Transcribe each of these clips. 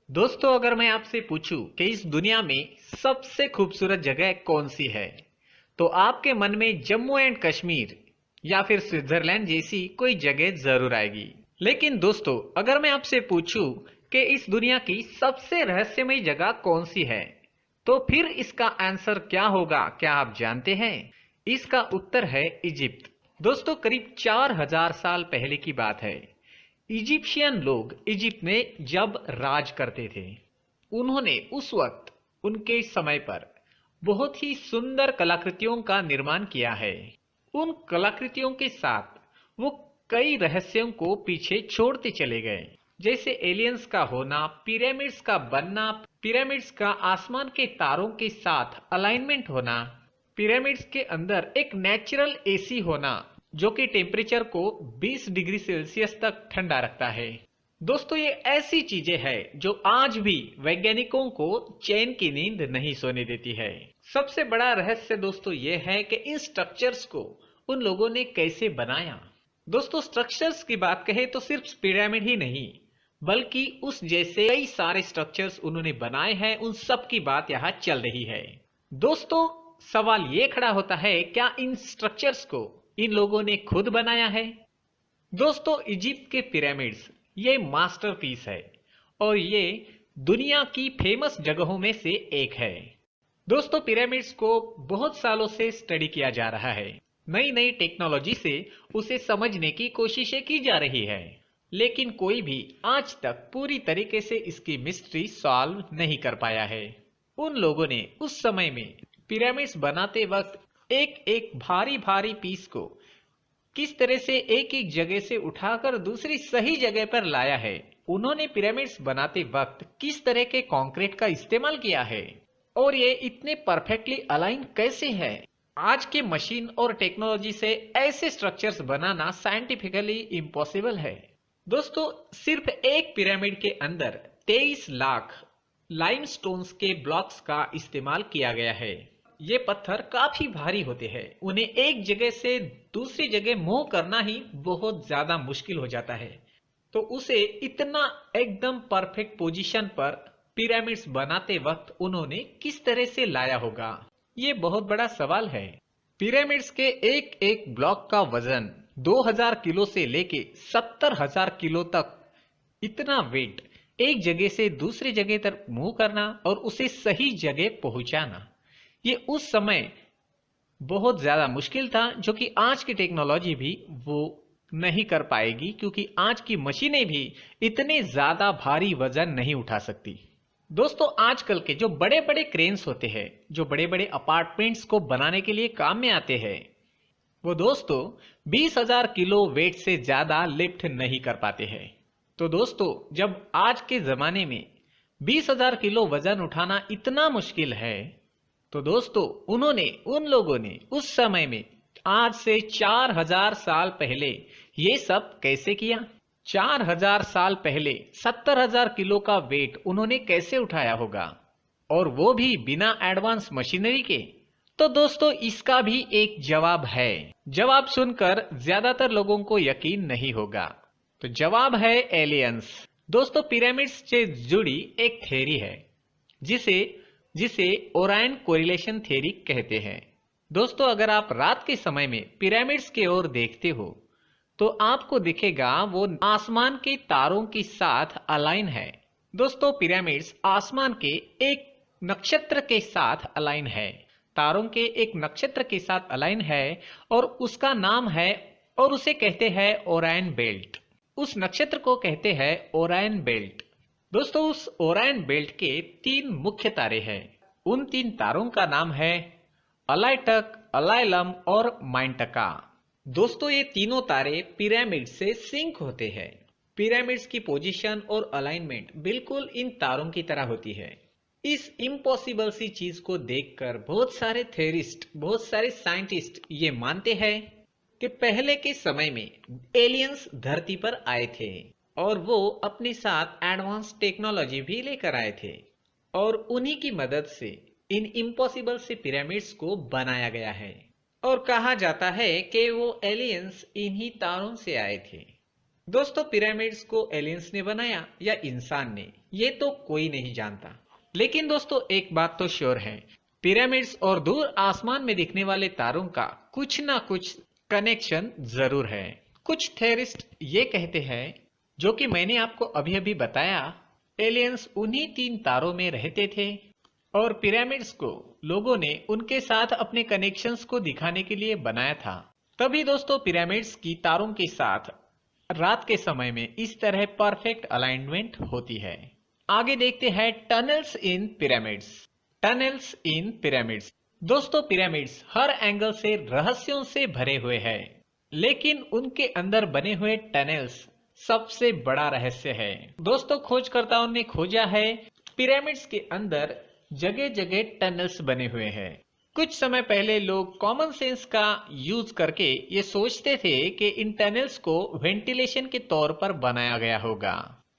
दोस्तों, अगर मैं आपसे पूछूं कि इस दुनिया में सबसे खूबसूरत जगह कौन सी है, तो आपके मन में जम्मू एंड कश्मीर या फिर स्विट्जरलैंड जैसी कोई जगह जरूर आएगी। लेकिन दोस्तों, अगर मैं आपसे पूछूं कि इस दुनिया की सबसे रहस्यमयी जगह कौन सी है, तो फिर इसका आंसर क्या होगा, क्या आप जानते हैं? इसका उत्तर है इजिप्ट। दोस्तों, करीब 4000 साल पहले की बात है। इजिप्शियन लोग इजिप्ट में जब राज करते थे, उन्होंने उस वक्त उनके समय पर बहुत ही सुंदर कलाकृतियों का निर्माण किया है। उन कलाकृतियों के साथ वो कई रहस्यों को पीछे छोड़ते चले गए, जैसे एलियंस का होना, पिरामिड्स का बनना, पिरामिड्स का आसमान के तारों के साथ अलाइनमेंट होना, पिरामिड्स के अंदर एक नेचुरल एसी होना जो कि टेम्परेचर को 20 डिग्री सेल्सियस तक ठंडा रखता है। दोस्तों, ये ऐसी चीजें हैं जो आज भी वैज्ञानिकों को चैन की नींद नहीं सोने देती है। सबसे बड़ा रहस्य दोस्तों ये है कि इन स्ट्रक्चर्स को उन लोगों ने कैसे बनाया। दोस्तों, स्ट्रक्चर्स की बात कहें तो सिर्फ पिरामिड ही नहीं, बल्कि उस जैसे कई सारे स्ट्रक्चर्स उन्होंने बनाए हैं, उन सब की बात यहाँ चल रही है। दोस्तों, सवाल ये खड़ा होता है, क्या इन स्ट्रक्चर्स को इन लोगों ने खुद बनाया है? दोस्तों, इजिप्ट के पिरामिड्स ये मास्टरपीस है और ये दुनिया की फेमस जगहों में से एक है। दोस्तों, पिरामिड्स को बहुत सालों से स्टडी किया जा रहा है। नई नई टेक्नोलॉजी से उसे समझने की कोशिशें की जा रही है, लेकिन कोई भी आज तक पूरी तरीके से इसकी मिस्ट्री सॉल्व नहीं कर पाया है। उन लोगों ने उस समय में पिरामिड्स बनाते वक्त एक एक भारी भारी पीस को किस तरह से एक एक जगह से उठाकर दूसरी सही जगह पर लाया है, उन्होंने पिरामिड्स बनाते वक्त किस तरह के कंक्रीट का इस्तेमाल किया है और ये इतने परफेक्टली अलाइन कैसे है। आज के मशीन और टेक्नोलॉजी से ऐसे स्ट्रक्चर्स बनाना साइंटिफिकली इम्पॉसिबल है। दोस्तों, सिर्फ एक पिरामिड के अंदर 23 लाख लाइमस्टोन्स के ब्लॉक्स का इस्तेमाल किया गया है। ये पत्थर काफी भारी होते हैं, उन्हें एक जगह से दूसरी जगह मूव करना ही बहुत ज्यादा मुश्किल हो जाता है, तो उसे इतना एकदम परफेक्ट पोजीशन पर पिरामिड्स बनाते वक्त उन्होंने किस तरह से लाया होगा, ये बहुत बड़ा सवाल है। पिरामिड्स के एक एक ब्लॉक का वजन 2000 किलो से लेके 70,000 किलो तक, इतना वेट एक जगह से दूसरी जगह तक मूव करना और उसे सही जगह पहुंचाना, ये उस समय बहुत ज्यादा मुश्किल था, जो कि आज की टेक्नोलॉजी भी वो नहीं कर पाएगी, क्योंकि आज की मशीनें भी इतने ज्यादा भारी वजन नहीं उठा सकती। दोस्तों, आजकल के जो बड़े बड़े क्रेन्स होते हैं, जो बड़े बड़े अपार्टमेंट्स को बनाने के लिए काम में आते हैं, वो दोस्तों 20,000 किलो वेट से ज्यादा लिफ्ट नहीं कर पाते हैं। तो दोस्तों, जब आज के जमाने में 20,000 किलो वजन उठाना इतना मुश्किल है, तो दोस्तों उन लोगों ने उस समय में आज से 4000 साल पहले ये सब कैसे किया? 4000 साल पहले 70,000 किलो का वेट उन्होंने कैसे उठाया होगा, और वो भी बिना एडवांस मशीनरी के? तो दोस्तों, इसका भी एक जवाब है। जवाब सुनकर ज्यादातर लोगों को यकीन नहीं होगा। तो जवाब है एलियंस। दोस्तों, पिरामिड्स से जुड़ी एक थ्योरी है जिसे जिसे ओरायन कोरिलेशन थ्योरी कहते हैं। दोस्तों, अगर आप रात के समय में पिरामिड्स की ओर देखते हो, तो आपको दिखेगा वो आसमान के तारों के साथ अलाइन है। दोस्तों, पिरामिड्स आसमान के एक नक्षत्र के साथ अलाइन है, तारों के एक नक्षत्र के साथ अलाइन है, और उसका नाम है, और उसे कहते हैं ओरायन बेल्ट। उस नक्षत्र को कहते हैं ओरायन बेल्ट। दोस्तों, उस ओरायन बेल्ट के 3 मुख्य तारे हैं। उन 3 तारों का नाम है अलाइटक, अलाइलम और माइंटका। दोस्तों, ये तीनों तारे पिरामिड से सिंक होते हैं। पिरामिड्स की पोजीशन और अलाइनमेंट बिल्कुल इन तारों की तरह होती है। इस इम्पॉसिबल सी चीज को देखकर बहुत सारे थ्योरिस्ट, बहुत सारे साइंटिस्ट ये मानते हैं कि पहले के समय में एलियंस धरती पर आए थे, और वो अपने साथ एडवांस टेक्नोलॉजी भी लेकर आए थे, और उन्हीं की मदद से इन इम्पॉसिबल से पिरामिड्स को बनाया गया है। और कहा जाता है कि वो एलियंस इन्हीं तारों से आए थे। दोस्तों पिरामिड्स को एलियंस ने बनाया या इंसान ने, ये तो कोई नहीं जानता। लेकिन दोस्तों एक बात तो श्योर है, पिरामिड्स और दूर आसमान में दिखने वाले तारों का कुछ ना कुछ कनेक्शन जरूर है। कुछ थेरिस्ट ये कहते हैं, जो कि मैंने आपको अभी अभी बताया, एलियंस उन्हीं 3 तारों में रहते थे और पिरामिड्स को लोगों ने उनके साथ अपने कनेक्शंस को दिखाने के लिए बनाया था। तभी दोस्तों पिरामिड्स की तारों के साथ रात के समय में इस तरह परफेक्ट अलाइनमेंट होती है। आगे देखते हैं टनल्स इन पिरामिड्स। टनल्स इन पिरामिड्स। दोस्तों पिरामिड्स हर एंगल से रहस्यों से भरे हुए हैं, लेकिन उनके अंदर बने हुए टनल्स सबसे बड़ा रहस्य है। दोस्तों खोजकर्ताओं ने खोजा है, पिरामिड्स के अंदर जगह जगह टनल्स बने हुए हैं। कुछ समय पहले लोग कॉमन सेंस का यूज करके ये सोचते थे कि इन टनल्स को वेंटिलेशन के तौर पर बनाया गया होगा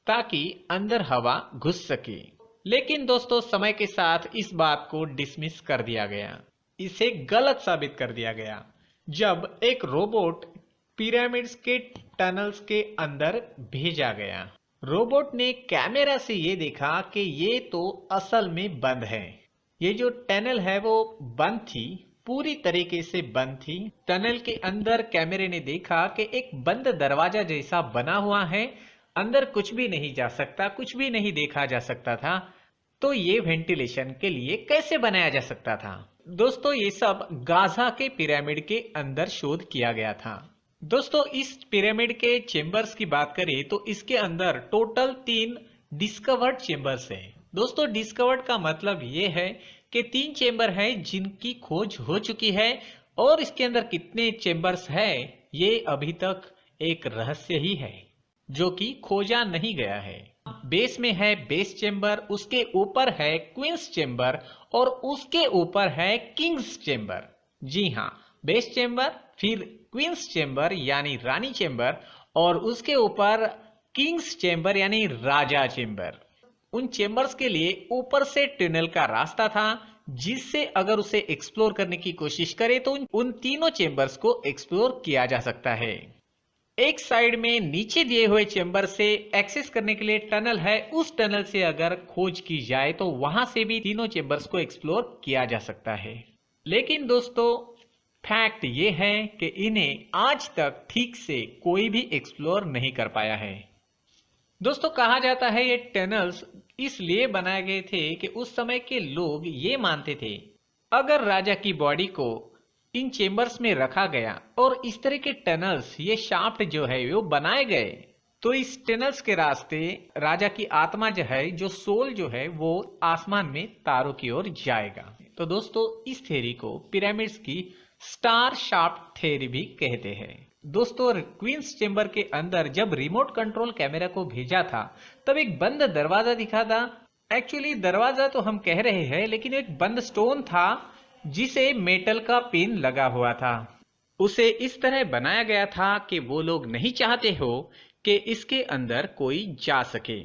ताकि अंदर हवा घुस सके। लेकिन दोस्तों समय के साथ इस बात को डिसमिस कर दिया गया, इसे गलत साबित कर दिया गया जब एक रोबोट पिरामिड्स के टनल्स के अंदर भेजा गया। रोबोट ने कैमरा से ये देखा कि ये तो असल में बंद है। ये जो टनल है वो बंद थी, पूरी तरीके से बंद थी। टनल के अंदर कैमरे ने देखा कि एक बंद दरवाजा जैसा बना हुआ है, अंदर कुछ भी नहीं जा सकता, कुछ भी नहीं देखा जा सकता था। तो ये वेंटिलेशन के लिए कैसे बनाया जा सकता था? दोस्तों ये सब गाजा के पिरामिड के अंदर शोध किया गया था। दोस्तों इस पिरामिड के चेंबर्स की बात करें तो इसके अंदर टोटल 3 डिस्कवर्ड चेंबर्स हैं। दोस्तों डिस्कवर्ड का मतलब ये है कि 3 चेंबर है जिनकी खोज हो चुकी है, और इसके अंदर कितने चेंबर्स है ये अभी तक एक रहस्य ही है जो कि खोजा नहीं गया है। बेस में है बेस चेंबर, उसके ऊपर है क्वींस चेंबर और उसके ऊपर है किंग्स चेंबर। जी हाँ, बेस चेंबर, फिर क्वींस चेंबर यानी रानी चेंबर, और उसके ऊपर किंग्स चेंबर यानी राजा चेंबर। उन चेंबर्स के लिए ऊपर से टनल का रास्ता था, जिससे अगर उसे एक्सप्लोर करने की कोशिश करे तो उन तीनों चेंबर्स को एक्सप्लोर किया जा सकता है। एक साइड में नीचे दिए हुए चेंबर से एक्सेस करने के लिए टनल है, उस टनल से अगर खोज की जाए तो वहां से भी तीनों चेंबर्स को एक्सप्लोर किया जा सकता है। लेकिन दोस्तों फैक्ट ये है कि इन्हें आज तक ठीक से कोई भी एक्सप्लोर नहीं कर पाया है। दोस्तों कहा जाता है ये टनल्स इसलिए बनाए गए थे कि उस समय के लोग ये मानते थे, अगर राजा की बॉडी को इन चेंबर्स में रखा गया और इस तरह के टनल्स, ये शाफ्ट जो है वो बनाए गए, तो इस टनल्स के रास्ते राजा की आत्मा जो है, जो सोल जो है, वो आसमान में तारों की ओर जाएगा। तो दोस्तों इस थ्योरी को पिरामिड्स की स्टार शाफ्ट थ्योरी भी कहते हैं। दोस्तों क्वींस चेंबर के अंदर जब रिमोट कंट्रोल कैमरा को भेजा था तब एक बंद दरवाजा दिखा था। एक्चुअली दरवाजा तो हम कह रहे हैं, लेकिन एक बंद स्टोन था जिसे मेटल का पिन लगा हुआ था। उसे इस तरह बनाया गया था कि वो लोग नहीं चाहते हो कि इसके अंदर कोई जा सके।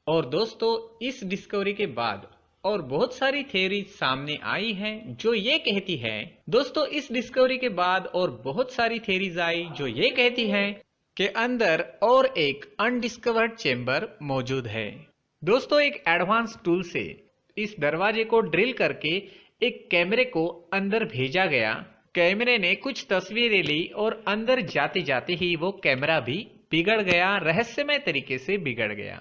और दोस्तों इस डिस्कवरी के बाद और बहुत सारी थ्योरी सामने आई हैं जो ये कहती है, दोस्तों इस डिस्कवरी के बाद और बहुत सारी थ्योरीज आई जो ये कहती है कि अंदर और एक अनडिस्कवर्ड चेंबर मौजूद है। दोस्तों एक एडवांस टूल से इस दरवाजे को ड्रिल करके एक कैमरे को अंदर भेजा गया। कैमरे ने कुछ तस्वीरें ली और अंदर जाते जाते ही वो कैमरा भी बिगड़ गया, रहस्यमय तरीके से बिगड़ गया,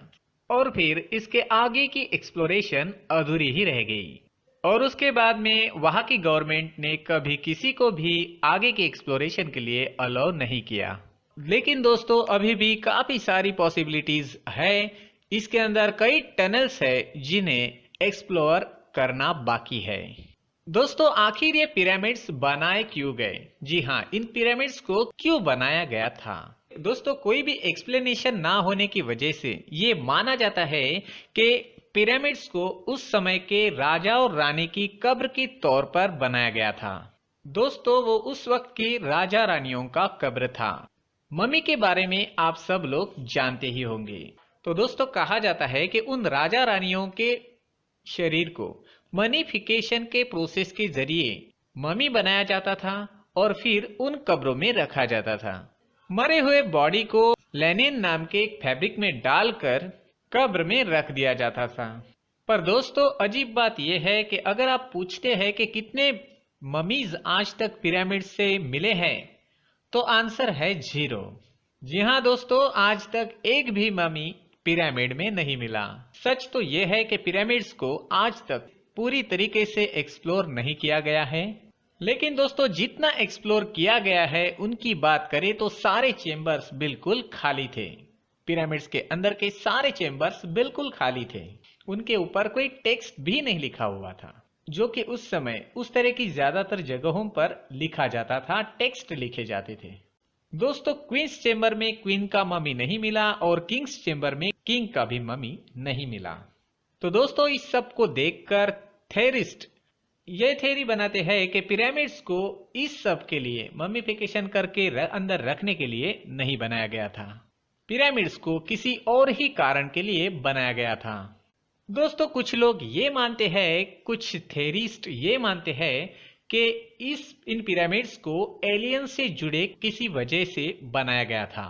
और फिर इसके आगे की एक्सप्लोरेशन अधूरी ही रह गई। और उसके बाद में वहां की गवर्नमेंट ने कभी किसी को भी आगे के एक्सप्लोरेशन के लिए अलाउ नहीं किया। लेकिन दोस्तों अभी भी काफी सारी पॉसिबिलिटीज है, इसके अंदर कई टनल्स है जिन्हें एक्सप्लोर करना बाकी है। दोस्तों आखिर ये पिरामिड्स बनाए क्यों गए? जी हाँ, इन पिरामिड्स को क्यों बनाया गया था? दोस्तों कोई भी एक्सप्लेनेशन ना होने की वजह से ये माना जाता है कि पिरामिड्स को उस समय के राजा और रानी की कब्र के तौर पर बनाया गया था। दोस्तों वो उस वक्त की राजा रानियों का कब्र था। मम्मी के बारे में आप सब लोग जानते ही होंगे। तो दोस्तों कहा जाता है कि उन राजा रानियों के शरीर को मनीफिकेशन के प्रोसेस के जरिए मम्मी बनाया जाता था और फिर उन कब्रों में रखा जाता था। मरे हुए बॉडी को लेनिन नाम के एक फैब्रिक में डालकर कब्र में रख दिया जाता था। पर दोस्तों अजीब बात यह है कि अगर आप पूछते हैं कि कितने ममीज आज तक पिरामिड से मिले हैं, तो आंसर है 0। जी हाँ दोस्तों, आज तक एक भी ममी पिरामिड में नहीं मिला। सच तो यह है कि पिरामिड्स को आज तक पूरी तरीके से एक्सप्लोर नहीं किया गया है, लेकिन दोस्तों जितना एक्सप्लोर किया गया है उनकी बात करें तो सारे चेंबर्स बिल्कुल खाली थे। पिरामिड्स के अंदर के सारे चेंबर्स बिल्कुल खाली थे। उनके ऊपर कोई टेक्स्ट भी नहीं लिखा हुआ था, जो कि उस समय उस तरह की ज्यादातर जगहों पर लिखा जाता था, टेक्स्ट लिखे जाते थे। दोस्तों क्वींस चेंबर में क्वीन का ममी नहीं मिला और किंग्स चेंबर में किंग का भी ममी नहीं मिला। तो दोस्तों इस सब को देखकर थेरिस्ट ये थ्योरी बनाते हैं कि पिरामिड्स को इस सब के लिए ममीफिकेशन करके अंदर रखने के लिए नहीं बनाया गया था। पिरामिड्स को किसी और ही कारण के लिए बनाया गया था। दोस्तों कुछ लोग ये मानते हैं, कुछ थेरिस्ट ये मानते हैं कि इन पिरामिड्स को एलियन से जुड़े किसी वजह से बनाया गया था।